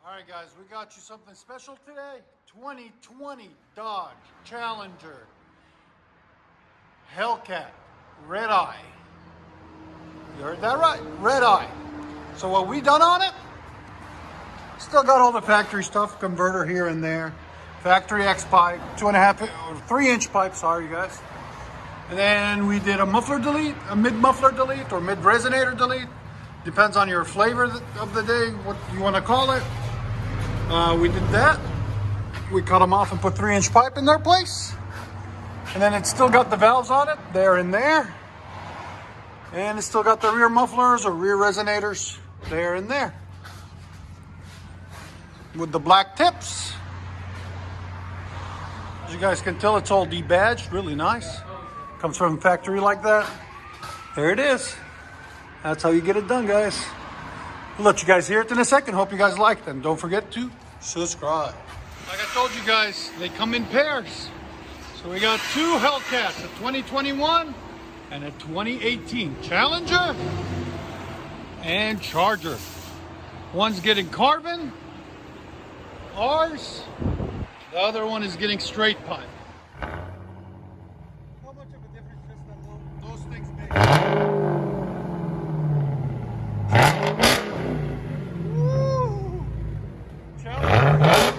All right, guys, we got you something special today. 2020 Dodge Challenger Hellcat Red Eye. You heard that right, Red Eye. So what we done on it, still got all the factory stuff, converter here and there, factory X pipe, 2.5 or 3-inch pipe, sorry guys. And then we did a muffler delete, a mid muffler delete or mid resonator delete. Depends on your flavor of the day, what you want to call it. We did that. We cut them off and put 3-inch pipe in their place. And then it's still got the valves on it, there and there. And it's still got the rear mufflers or rear resonators, there and there. With the black tips. As you guys can tell, it's all debadged, really nice. Comes from factory like that. There it is. That's how you get it done, guys. We'll let you guys hear it in a second. Hope you guys like them. Don't forget to subscribe. Like I told you guys, they come in pairs. So we got two Hellcats, a 2021 and a 2018 Challenger and Charger. One's getting carbon, ours. The other one is getting straight pipe. How much of a difference does those things make? Woo! Challenger,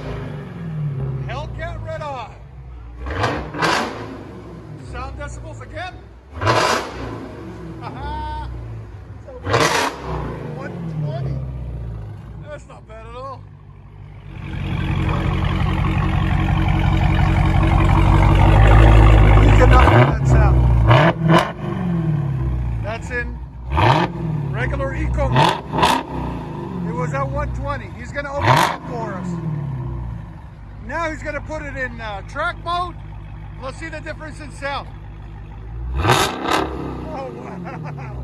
Hellcat Red Eye. Sound decibels again? Haha! 120. That's not bad at all. You cannot hear that sound. That's in regular eco mode. It was at 120. He's going to open it up for us. Now he's going to put it in track mode. Let's see the difference in sound. Oh, wow.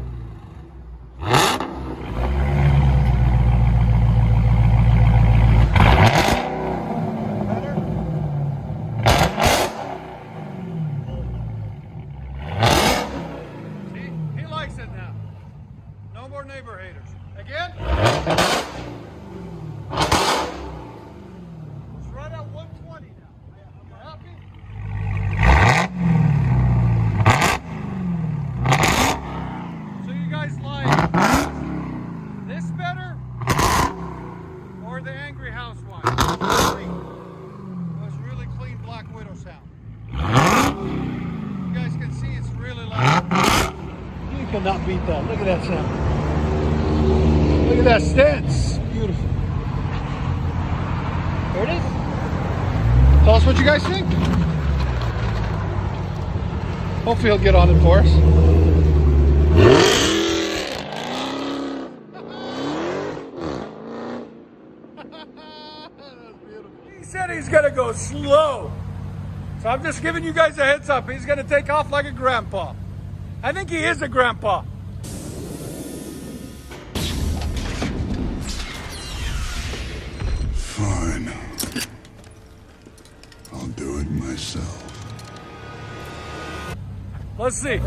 Better? See? He likes it now. No more neighbor haters. Again? It's right at 120 now. Am I happy? This better or the Angry Housewife? It was really clean Black Widow sound. You guys can see it's really loud. You cannot beat that. Look at that sound. Look at that stance. Beautiful. There it is. Tell us what you guys think. Hopefully he'll get on it for us. He said he's gonna go slow. So I'm just giving you guys a heads up. He's gonna take off like a grandpa. I think he is a grandpa. Fine. I'll do it myself. Let's see.